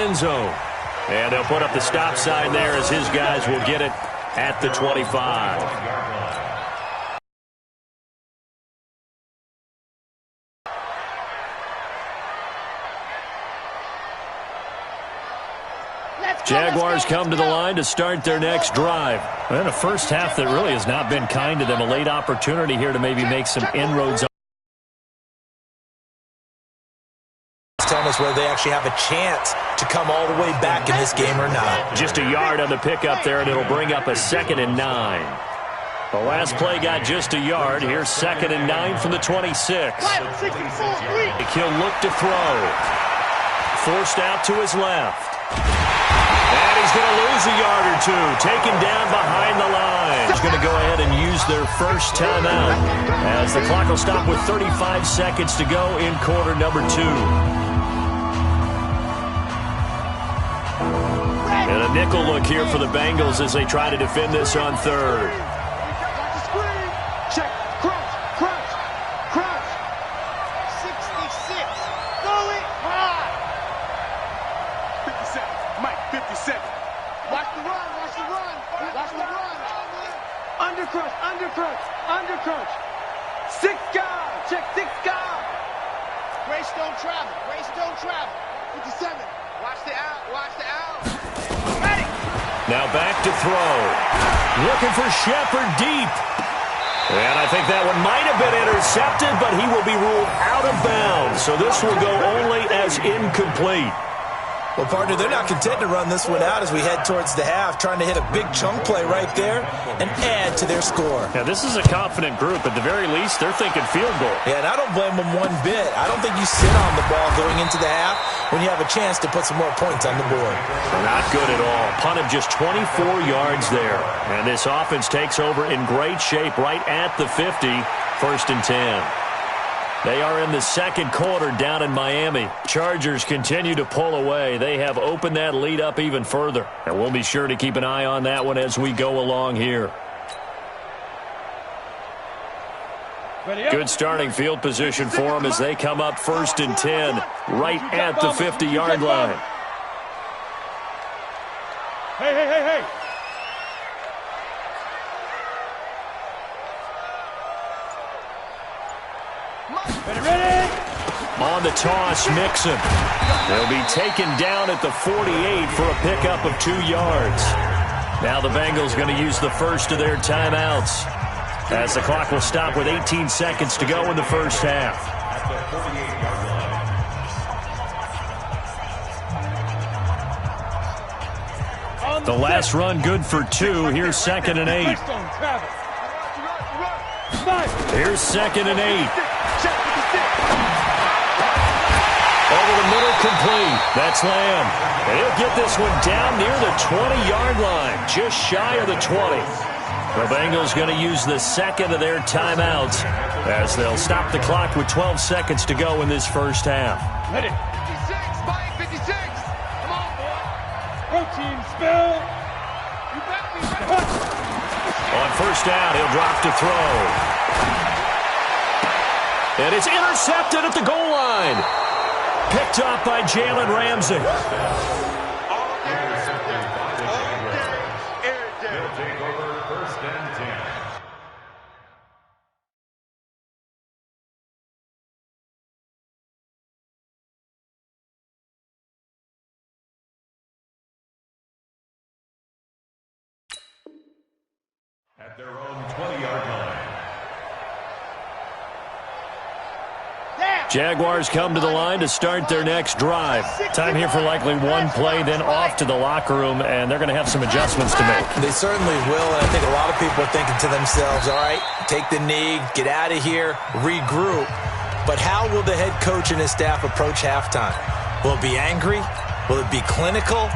end zone. And they'll put up the stop sign there as his guys will get it at the 25. Jaguars come to the line to start their next drive. And a first half that really has not been kind to them. A late opportunity here to maybe make some inroads. Telling us whether they actually have a chance to come all the way back in this game or not. Just a yard on the pickup there, and it'll bring up a 2nd and 9. The last play got just a yard. Here's 2nd and 9 from the 26. He'll look to throw. Forced out to his left. And he's going to lose a yard or two. Taken down behind the line. He's going to go ahead and use their first timeout as the clock will stop with 35 seconds to go in quarter number 2. And a nickel look here for the Bengals as they try to defend this on 3rd. Check, crunch. 66. Throw it high. 57. Mike, 57. Watch the run. Undercrunch. 6 guys. Check 6 guys. Grace don't travel. 57. Watch the out. Ready. Now back to throw. Looking for Shepard deep. And I think that one might have been intercepted, but he will be ruled out of bounds. So this will go only as incomplete. Well, partner, they're not content to run this one out as we head towards the half, trying to hit a big chunk play right there and add to their score. Now, this is a confident group. At the very least, they're thinking field goal. Yeah, and I don't blame them one bit. I don't think you sit on the ball going into the half when you have a chance to put some more points on the board. Not good at all. Punted just 24 yards there. And this offense takes over in great shape right at the 50, 1st and 10. They are in the second quarter down in Miami. Chargers continue to pull away. They have opened that lead up even further. And we'll be sure to keep an eye on that one as we go along here. Good starting field position for them as they come up 1st and 10 right at the 50-yard line. Hey. Ready. On the toss, Mixon. They'll be taken down at the 48 for a pickup of 2 yards. Now the Bengals going to use the first of their timeouts as the clock will stop with 18 seconds to go in the first half. The last run good for 2. Here's 2nd and 8. Here's 2nd and 8. Over the middle, complete. That's Lamb. And he'll get this one down near the 20-yard line, just shy of the 20. The Bengals going to use the second of their timeouts as they'll stop the clock with 12 seconds to go in this first half. Ready. 56, Mike, 56. Come on, boy. Protein spill. You better be ready. On first down, he'll drop to throw. And it's intercepted at the goal line. Picked up by Jalen Ramsey. They'll take over 1st and 10. At their own 20-yard line. Jaguars come to the line to start their next drive. Time here for likely one play, then off to the locker room, and they're going to have some adjustments to make. They certainly will, and I think a lot of people are thinking to themselves, all right, take the knee, get out of here, regroup. But how will the head coach and his staff approach halftime? Will it be angry? Will it be clinical?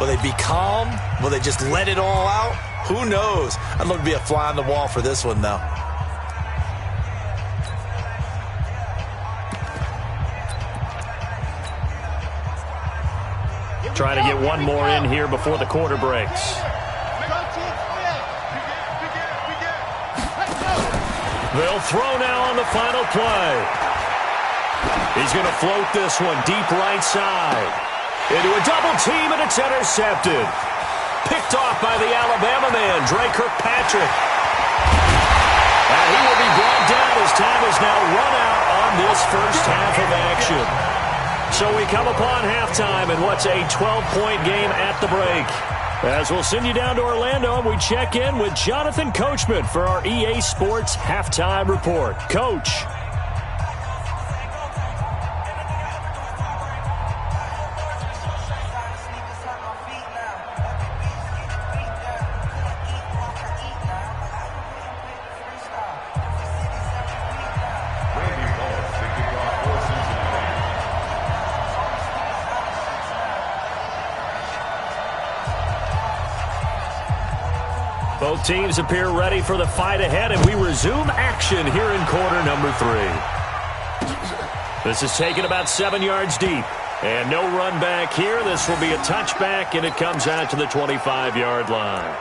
Will they be calm? Will they just let it all out? Who knows? I'd love to be a fly on the wall for this one, though. Trying to get one more in here before the quarter breaks. They'll throw now on the final play. He's going to float this one deep right side. Into a double team, and it's intercepted. Picked off by the Alabama man, Drake Kirkpatrick. And he will be brought down as time is now run out on this first half of action. So we come upon halftime in what's a 12-point game at the break. As we'll send you down to Orlando, and we check in with Jonathan Coachman for our EA Sports Halftime Report. Coach. Both teams appear ready for the fight ahead, and we resume action here in quarter number 3. This is taken about 7 yards deep, and no run back here. This will be a touchback, and it comes out to the 25-yard line.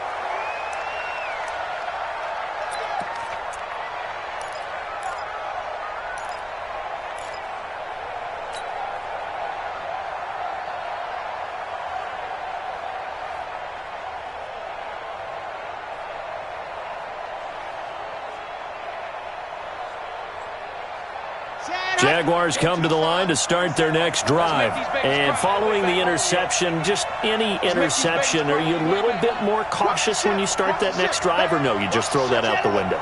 Jaguars come to the line to start their next drive. And following the interception, just any interception, are you a little bit more cautious when you start that next drive, or no, you just throw that out the window?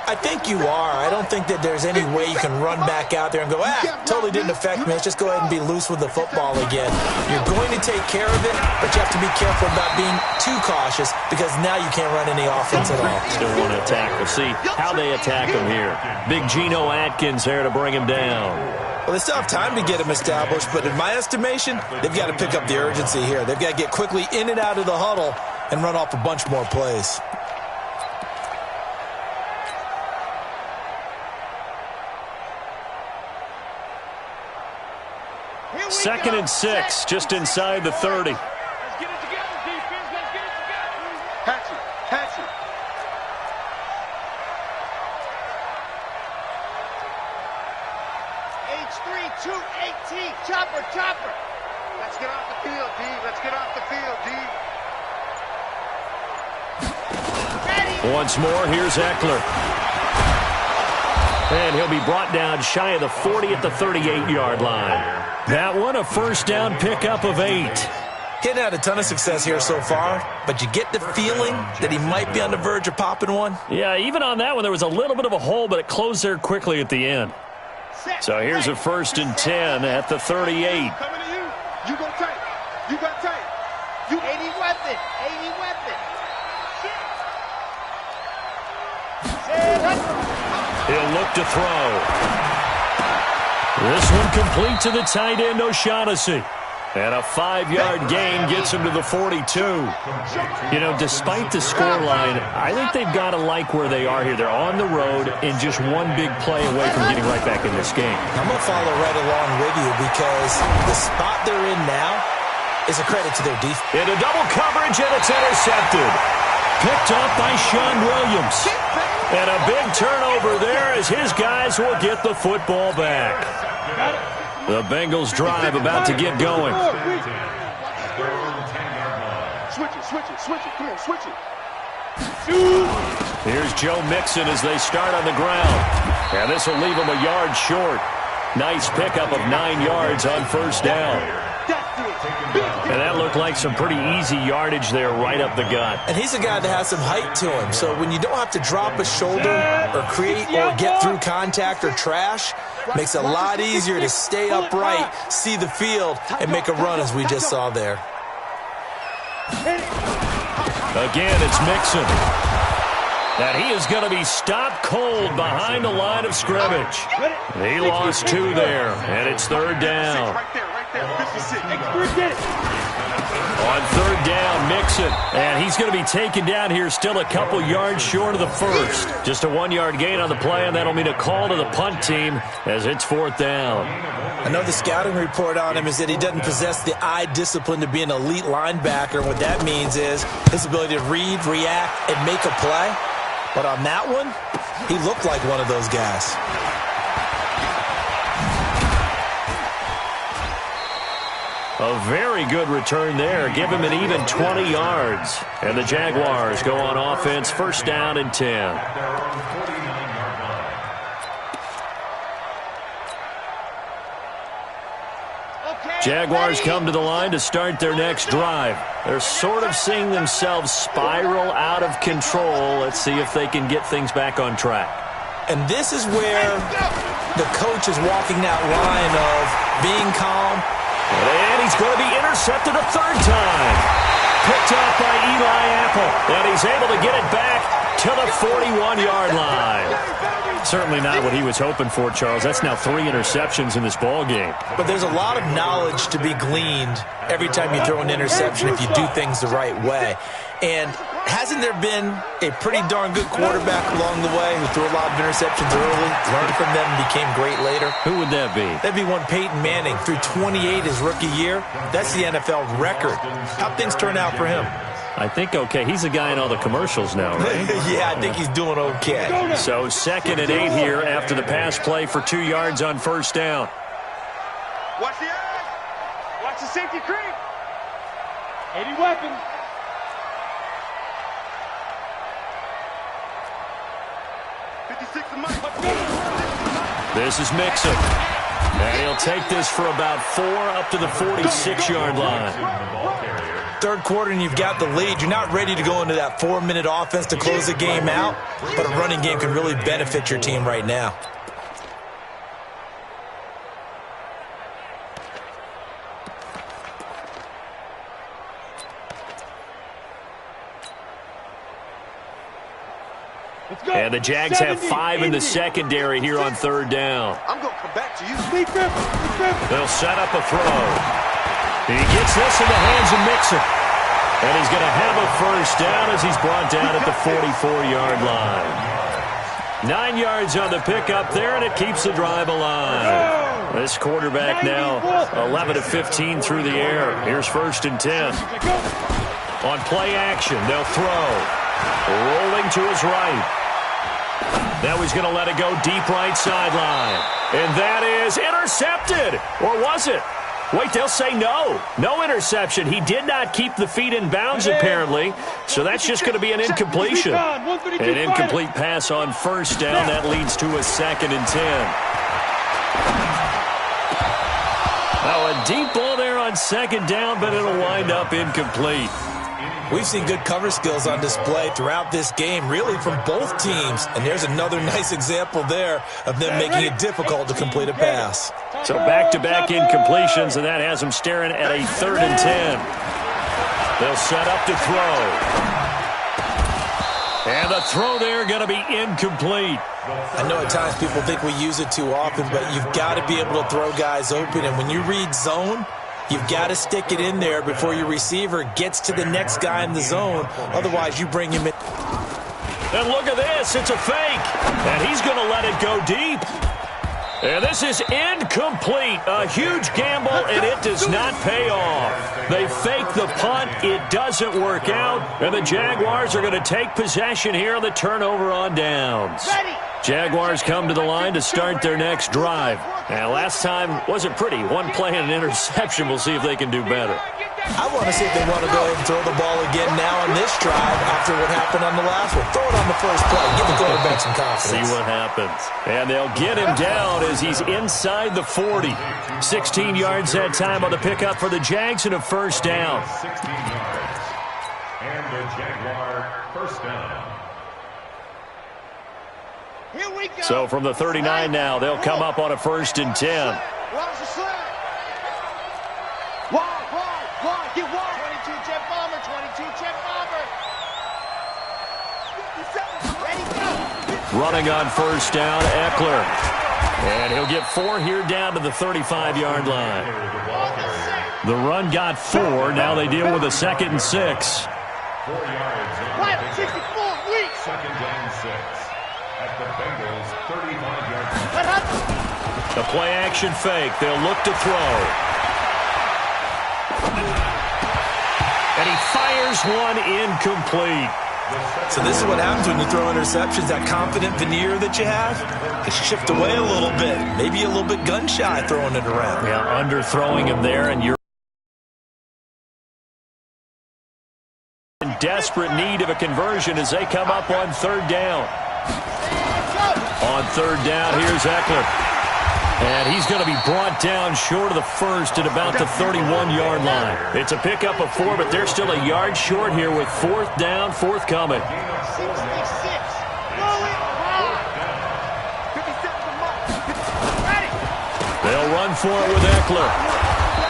I think you are. I don't think that there's any way you can run back out there and go, totally didn't affect me. Let's just go ahead and be loose with the football again. You're going to take care of it, but you have to be careful about being too cautious because now you can't run any offense at all. Still want to attack. We'll see how they attack him here. Big Geno Atkins there to bring him down. Well, they still have time to get him established, but in my estimation, they've got to pick up the urgency here. They've got to get quickly in and out of the huddle and run off a bunch more plays. Second and 6, just inside the 30. Let's get it together, defense. Let's get it together. Patch it. Patch it. H3-2-18. Chopper, chopper. Let's get off the field, D. Let's get off the field, D. Ready. Once more, here's Eckler. And he'll be brought down shy of the 40 at the 38-yard line. That one, a first down pickup of 8. He hadn't had a ton of success here so far, but you get the feeling that he might be on the verge of popping one. Yeah, even on that one, there was a little bit of a hole, but it closed there quickly at the end. So here's a first and 10 at the 38. Coming to you. You go tight. You got tight. You 80 weapon. 80 weapon. He'll look to throw. This one complete to the tight end, O'Shaughnessy. And a 5-yard gain gets him to the 42. You know, despite the scoreline, I think they've got to like where they are here. They're on the road and just one big play away from getting right back in this game. I'm going to follow right along with you because the spot they're in now is a credit to their defense. Into double coverage, and it's intercepted. Picked up by Sean Williams. And a big turnover there as his guys will get the football back. The Bengals drive about to get going. Switch it, switch it, switch it. Come on, switch it. Here's Joe Mixon as they start on the ground. And this will leave him a yard short. Nice pickup of 9 yards on first down. And that looked like some pretty easy yardage there right up the gut. And he's a guy that has some height to him. So when you don't have to drop a shoulder or create or get through contact or trash, makes it a lot easier to stay upright, see the field, and make a run as we just saw there. Again, it's Mixon. And he is going to be stopped cold behind the line of scrimmage. He lost 2 there, and it's third down. On third down, Mixon. And he's going to be taken down here still a couple yards short of the first. Just a 1-yard gain on the play, and that'll mean a call to the punt team as it's fourth down. I know the scouting report on him is that he doesn't possess the eye discipline to be an elite linebacker. And what that means is his ability to read, react, and make a play. But on that one, he looked like one of those guys. A very good return there. Give him an even 20 yards. And the Jaguars go on offense, first down and 10. Jaguars come to the line to start their next drive. They're sort of seeing themselves spiral out of control. Let's see if they can get things back on track. And this is where the coach is walking that line of being calm. And he's going to be intercepted a third time. Picked off by Eli Apple. And he's able to get it back to the 41-yard line. Certainly not what he was hoping for, Charles. That's now 3 interceptions in this ball game. But there's a lot of knowledge to be gleaned every time you throw an interception if you do things the right way. And hasn't there been a pretty darn good quarterback along the way who threw a lot of interceptions early, learned from them, and became great later? Who would that be? That'd be one Peyton Manning. Threw 28 his rookie year. That's the NFL record. How'd things turn out for him? I think okay. He's the guy in all the commercials now, right? Yeah, I think he's doing okay. So 2nd and 8 here after the pass play for 2 yards on first down. Watch the eye. Watch the safety creep. 80 weapon. This is Mixon. And he'll take this for about 4 up to the 46-yard line. Third quarter and you've got the lead. You're not ready to go into that 4-minute offense to close the game out, but a running game can really benefit your team right now. And the Jags have 5 in the secondary here on third down. I'm going to come back to you. They'll set up a throw. He gets this in the hands of Mixon. And he's going to have a first down as he's brought down at the 44-yard line. 9 yards on the pickup there, and it keeps the drive alive. This quarterback now 11 of 15 through the air. Here's 1st and 10. On play action, they'll throw. Rolling to his right. Now he's going to let it go deep right sideline. And that is intercepted. Or was it? Wait, they'll say no. No interception. He did not keep the feet in bounds, apparently. So that's just going to be an incompletion. An incomplete pass on first down. That leads to a 2nd and 10. Now a deep ball there on 2nd down, but it'll wind up incomplete. We've seen good cover skills on display throughout this game, really from both teams. And there's another nice example there of them making it difficult to complete a pass. So back-to-back incompletions, and that has them staring at a 3rd and 10. They'll set up to throw. And the throw there going to be incomplete. I know at times people think we use it too often, but you've got to be able to throw guys open. And when you read zone, you've got to stick it in there before your receiver gets to the next guy in the zone. Otherwise, you bring him in. And look at this. It's a fake. And he's going to let it go deep. And this is incomplete. A huge gamble, and it does not pay off. They fake the punt. It doesn't work out. And the Jaguars are going to take possession here on the turnover on downs. Jaguars come to the line to start their next drive. And last time wasn't pretty. One play and an interception. We'll see if they can do better. I want to see if they want to go ahead and throw the ball again now on this drive after what happened on the last one. Throw it on the first play. Give the quarterback some confidence. See what happens. And they'll get him down as he's inside the 40. 16 yards that time on the pickup for the Jags and a first down. 16 yards. And the Jaguar first down. Here we go. So from the 39 now, they'll come up on a 1st and 10. Watch the slide. Wide, get wide. 22 jet bomber, 22 jet bomber. Ready, go. Running on first down, Eckler. And he'll get 4 here down to the 35-yard line. The run got 4. Now they deal with a 2nd and 6. 4 yards. 64 weeks. 2nd and 6. At the Bengals 35-yard line. The play action fake. They'll look to throw. And he fires one incomplete. So this is what happens when you throw interceptions. That confident veneer that you have, it's shift away a little bit. Maybe a little bit gun-shy throwing it around. Yeah, underthrowing him there, and you're desperate need of a conversion as they come up on third down. On third down, here's Eckler. And he's going to be brought down short of the first at about the 31-yard line. It's a pickup of 4, but they're still a yard short here with fourth down forthcoming. They'll run for it with Eckler.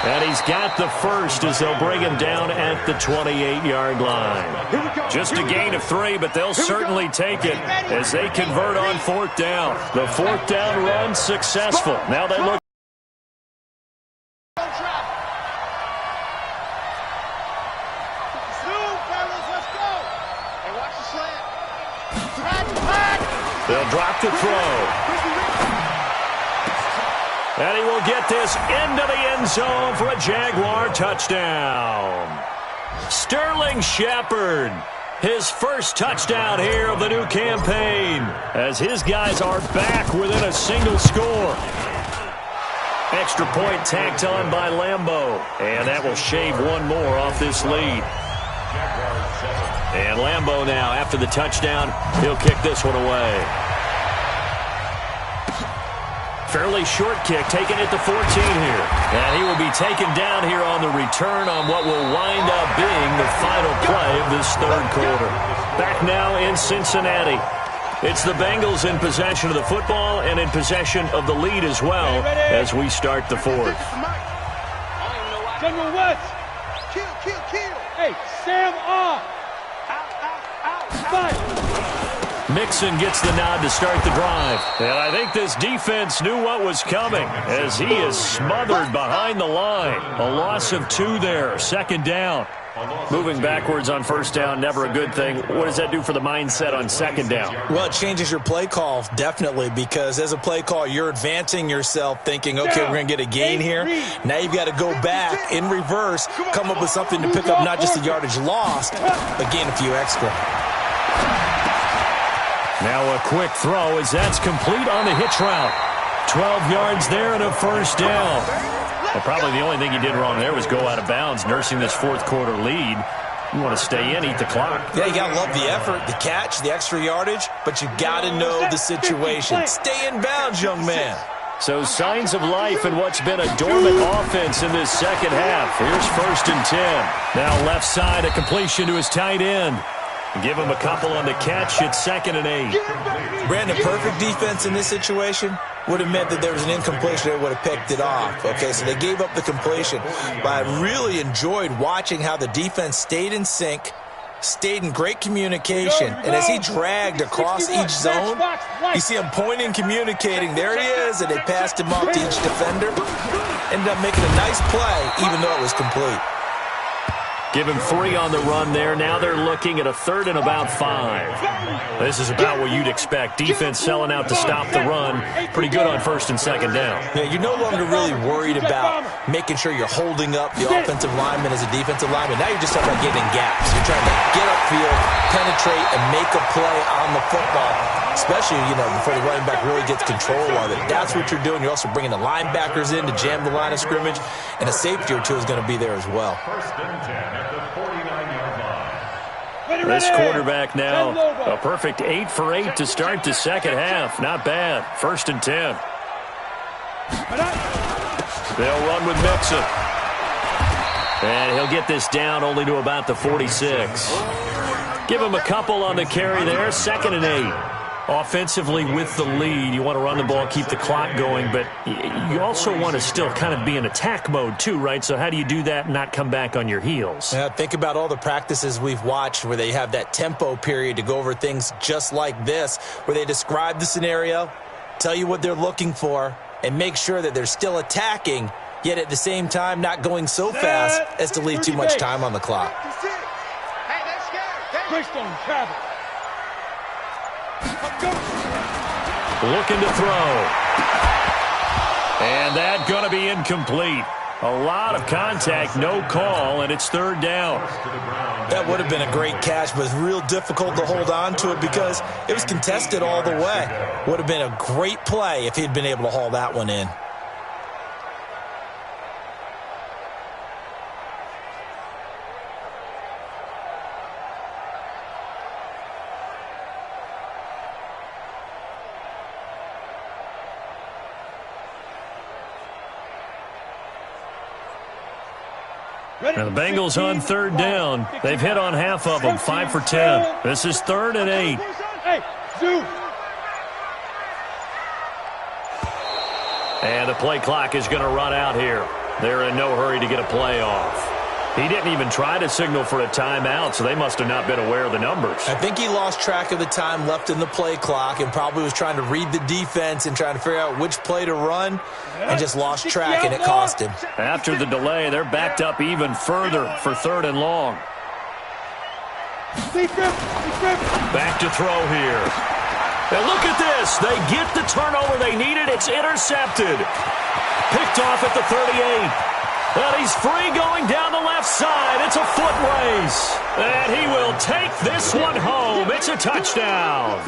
And he's got the first as they'll bring him down at the 28-yard line. Just a gain of 3, but they'll certainly take it as they convert on fourth down. The fourth down run successful. Now they look. They'll drop the throw. And he will get this into the end zone for a Jaguar touchdown. Sterling Shepard, his first touchdown here of the new campaign, as his guys are back within a single score. Extra point tacked on by Lambeau, and that will shave one more off this lead. And Lambeau now, after the touchdown, he'll kick this one away. Fairly short kick, taken at the 14 here. And he will be taken down here on the return on what will wind up being the final play of this third quarter. Back now in Cincinnati. It's the Bengals in possession of the football and in possession of the lead as well as we start the fourth. General West. Kill. Hey, Sam off. Out. Mixon gets the nod to start the drive. And I think this defense knew what was coming as he is smothered behind the line. A loss of 2 there, second down. Moving backwards on first down, never a good thing. What does that do for the mindset on second down? Well, it changes your play call, definitely, because as a play call, you're advancing yourself thinking, okay, we're going to get a gain here. Now you've got to go back in reverse, come up with something to pick up not just the yardage lost, but gain a few extra. Now a quick throw as that's complete on the hitch route. 12 yards there and a first down. Well, probably the only thing he did wrong there was go out of bounds, nursing this fourth quarter lead. You want to stay in, eat the clock. Yeah, you got to love the effort, the catch, the extra yardage, but you got to know the situation. Stay in bounds, young man. So signs of life in what's been a dormant offense in this second half. Here's first and 10. Now left side, a completion to his tight end. Give him a couple on the catch. It's second and 8. Brandon, perfect defense in this situation would have meant that there was an incompletion. They would have picked it off. Okay, so they gave up the completion. But I really enjoyed watching how the defense stayed in sync, stayed in great communication. And as he dragged across each zone, you see him pointing, communicating. There he is, and they passed him off to each defender. Ended up making a nice play, even though it was complete. Give him 3 on the run there. Now they're looking at a third and about 5. This is about what you'd expect. Defense selling out to stop the run. Pretty good on first and second down. Yeah, you're no longer really worried about making sure you're holding up the offensive lineman as a defensive lineman. Now you're just talking about getting in gaps. You're trying to get upfield, penetrate, and make a play on the football, especially, before the running back really gets control of it. That's what you're doing. You're also bringing the linebackers in to jam the line of scrimmage, and a safety or two is going to be there as well. First and 10 at the 49-yard line. This quarterback now, a perfect 8 for 8 to start the second half. Not bad. First and 10. They'll run with Mixon. And he'll get this down only to about the 46. Give him a couple on the carry there. Second and 8. Offensively with the lead, you want to run the ball, keep the clock going, but you also want to still kind of be in attack mode too, right? So how do you do that and not come back on your heels? Yeah, think about all the practices we've watched where they have that tempo period to go over things just like this, where they describe the scenario, tell you what they're looking for, and make sure that they're still attacking, yet at the same time not going so fast as to leave too much time on the clock. Looking to throw. And that going to be incomplete. A lot of contact, no call, and it's third down. That would have been a great catch, but it's real difficult to hold on to it because it was contested all the way. Would have been a great play if he'd been able to haul that one in. And the Bengals on third down. They've hit on half of them, 5 for 10. This is 3rd and 8. And the play clock is going to run out here. They're in no hurry to get a play off. He didn't even try to signal for a timeout, so they must have not been aware of the numbers. I think he lost track of the time left in the play clock and probably was trying to read the defense and trying to figure out which play to run and just lost track, and it cost him. After the delay, they're backed up even further for 3rd and long. Back to throw here. And look at this. They get the turnover they needed. It's intercepted. Picked off at the 38. And he's free going down the left side. It's a foot race. And he will take this one home. It's a touchdown.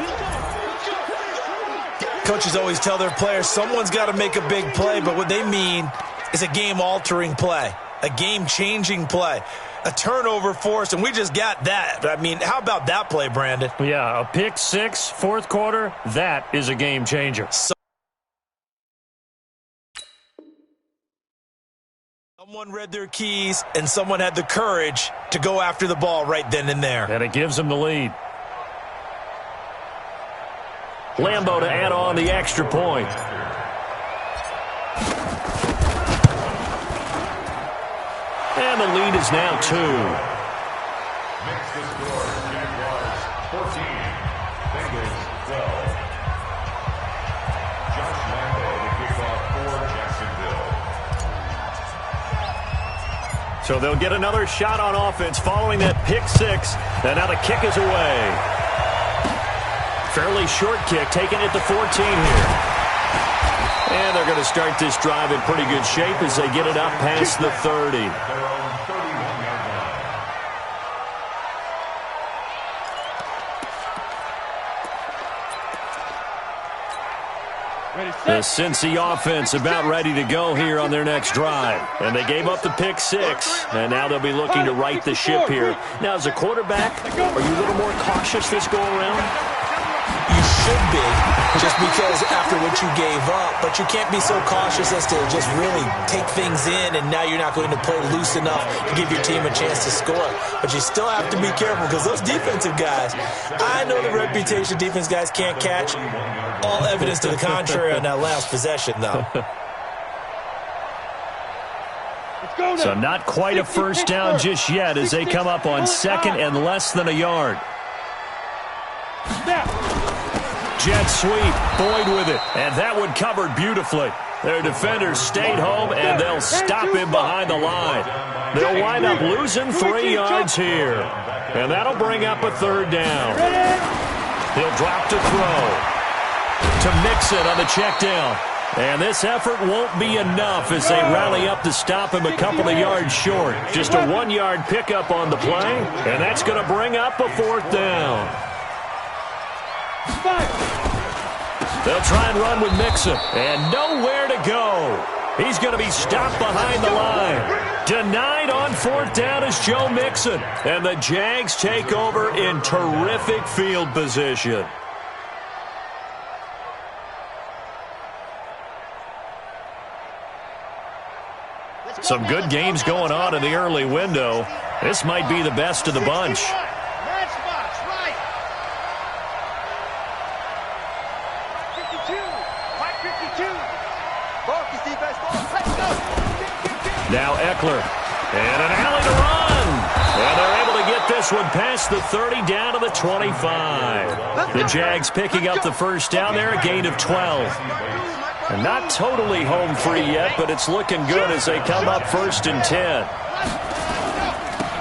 Coaches always tell their players someone's got to make a big play, but what they mean is a game-altering play, a game-changing play, a turnover force, and we just got that. I mean, how about that play, Brandon? Yeah, a pick six, 4th quarter, that is a game changer. Someone read their keys, and someone had the courage to go after the ball right then and there. And it gives them the lead. Lambeau to add on the extra point. And the lead is now 2. Makes the score. Jaguars 14, Bengals 12. Josh Lambeau to kick off for Jacksonville. So they'll get another shot on offense following that pick six. And now the kick is away. Fairly short kick, taken at the 14 here. And they're going to start this drive in pretty good shape as they get it up past the 30. Their own 31-yard line. The Cincy offense about ready to go here on their next drive. And they gave up the pick six, and now they'll be looking to right the ship here. Now, as a quarterback, are you a little more cautious this go-around? You should be, just because after what you gave up, but you can't be so cautious as to just really take things in, and now you're not going to play loose enough to give your team a chance to score. But you still have to be careful because those defensive guys, I know the reputation defense guys can't catch. All evidence to the contrary on that last possession, though. So not quite a first down just yet as they come up on 2nd and less than a yard. Jet sweep, Boyd with it, and that one covered beautifully. Their defenders stayed home, and they'll stop him behind the line. They'll wind up losing 3 yards here, and that'll bring up a 3rd down. He'll drop to throw. To Mixon on the check down. And this effort won't be enough as they rally up to stop him a couple of yards short. Just a 1-yard pickup on the play, and that's going to bring up a 4th down. They'll try and run with Mixon, and nowhere to go. He's going to be stopped behind the line. Denied on 4th down is Joe Mixon, and the Jags take over in terrific field position. Some good games going on in the early window. This might be the best of the bunch. Now Eckler. And an alley to run. And they're able to get this one past the 30 down to the 25. The Jags picking up the first down there, a gain of 12. And not totally home free yet, but it's looking good as they come up 1st and 10.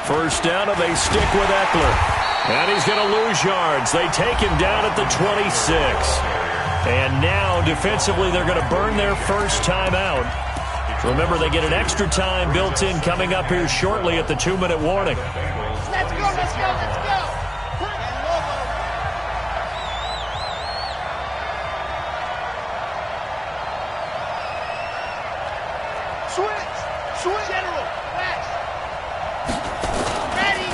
First down, and they stick with Eckler. And he's going to lose yards. They take him down at the 26. And now, defensively, they're going to burn their first time out. Remember, they get an extra time built in coming up here shortly at the 2-minute warning. Let's go, let's go, let's go. General, West. Ready.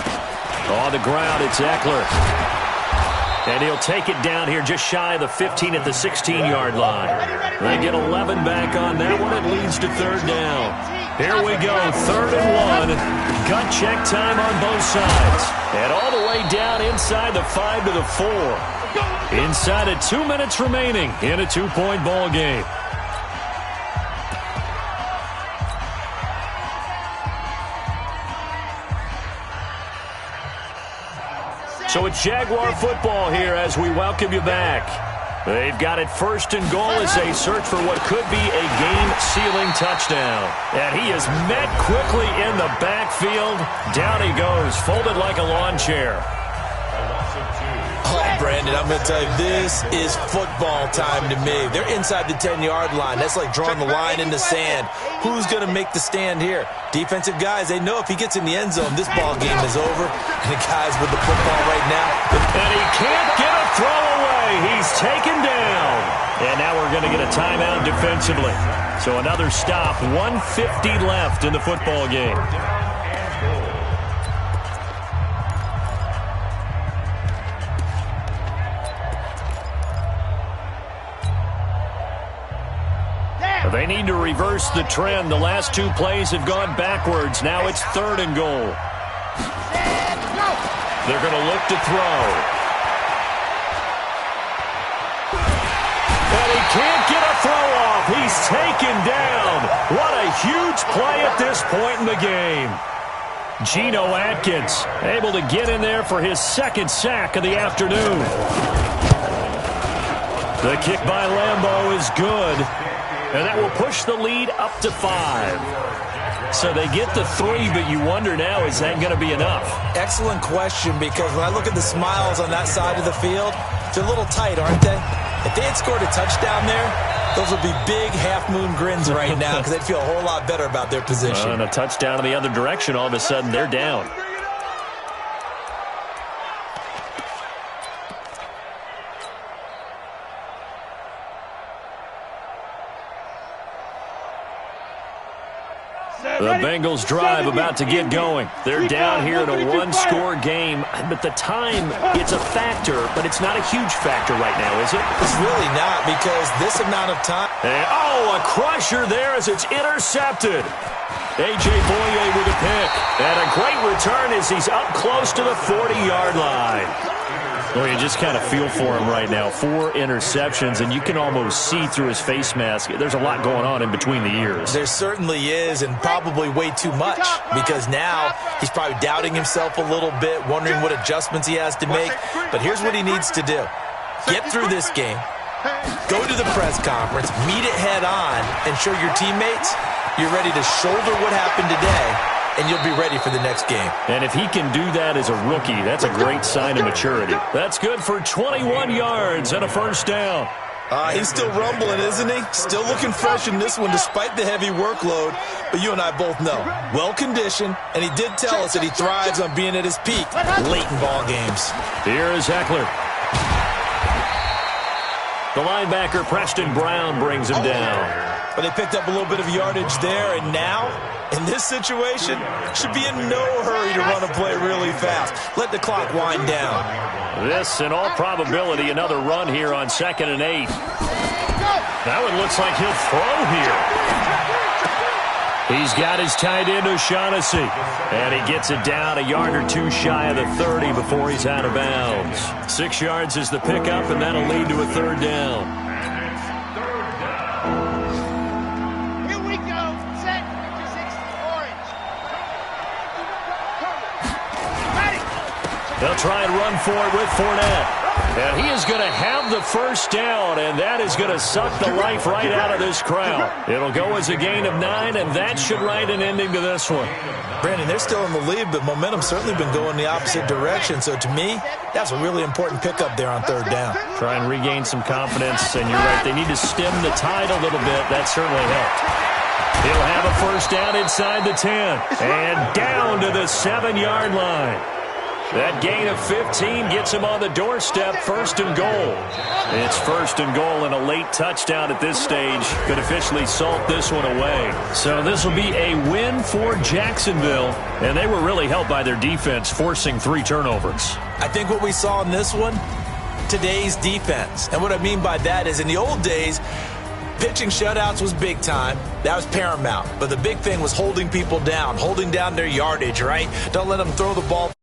On the ground, it's Eckler. And he'll take it down here just shy of the 15 at the 16-yard line. They get 11 back on that one. It leads to 3rd down. Here we go, 3rd and 1. Gut check time on both sides. And all the way down inside the 5 to the 4. Inside of 2 minutes remaining in a 2-point ball game. So it's Jaguar football here as we welcome you back. They've got it 1st and goal as they search for what could be a game-sealing touchdown. And he is met quickly in the backfield. Down he goes, folded like a lawn chair. Oh, Brandon, I'm going to tell you, this is football time to me. They're inside the 10-yard line. That's like drawing the line in the sand. Who's going to make the stand here? Defensive guys, they know if he gets in the end zone, this ball game is over. And the guys with the football right now. And he can't get a throw away. He's taken down. And now we're going to get a timeout defensively. So another stop, 1:50 left in the football game. They need to reverse the trend. The last 2 plays have gone backwards. Now it's 3rd and goal. They're going to look to throw. And he can't get a throw off. He's taken down. What a huge play at this point in the game. Geno Atkins able to get in there for his 2nd sack of the afternoon. The kick by Lambeau is good. And that will push the lead up to 5. So they get the 3, but you wonder now, is that going to be enough? Excellent question, because when I look at the smiles on that side of the field, they're a little tight, aren't they? If they had scored a touchdown there, those would be big half-moon grins right now because they'd feel a whole lot better about their position. And a touchdown in the other direction, all of a sudden they're down. The Bengals drive about to get going. They're down here in a 1-score game, but the time, it's a factor, but it's not a huge factor right now, is it? It's really not, because this amount of time... And, a crusher there as it's intercepted. A.J. Boye with a pick. And a great return as he's up close to the 40-yard line. Well, you just kind of feel for him right now. 4 interceptions, and you can almost see through his face mask. There's a lot going on in between the ears. There certainly is, and probably way too much, because now he's probably doubting himself a little bit, wondering what adjustments he has to make. But here's what he needs to do. Get through this game, go to the press conference, meet it head on, and show your teammates you're ready to shoulder what happened today, and you'll be ready for the next game. And if he can do that as a rookie, that's a great sign of maturity. That's good for 21 yards and a 1st down. He's still rumbling, isn't he? Still looking fresh in this one despite the heavy workload. But you and I both know, well-conditioned, and he did tell us that he thrives on being at his peak late in ball games. Here is Eckler. The linebacker, Preston Brown, brings him down. But they picked up a little bit of yardage there, and now, in this situation, should be in no hurry to run a play really fast. Let the clock wind down. This, in all probability, another run here on 2nd and 8. That one looks like he'll throw here. He's got his tight end, O'Shaughnessy. And he gets it down a yard or 2 shy of the 30 before he's out of bounds. 6 yards is the pickup, and that'll lead to a 3rd down. They'll try and run for it with Fournette. And he is going to have the 1st down, and that is going to suck the life right out of this crowd. It'll go as a gain of 9, and that should write an ending to this one. Brandon, they're still in the lead, but momentum's certainly been going the opposite direction. So to me, that's a really important pickup there on 3rd down. Try and regain some confidence, and you're right, they need to stem the tide a little bit. That certainly helped. He'll have a 1st down inside the 10, and down to the 7-yard line. That gain of 15 gets him on the doorstep, 1st and goal. It's 1st and goal, and a late touchdown at this stage could officially salt this one away. So this will be a win for Jacksonville, and they were really helped by their defense, forcing 3 turnovers. I think what we saw in this one, today's defense. And what I mean by that is in the old days, Pitching shutouts was big time. That was paramount. But the big thing was holding people down, holding down their yardage, right? Don't let them throw the ball.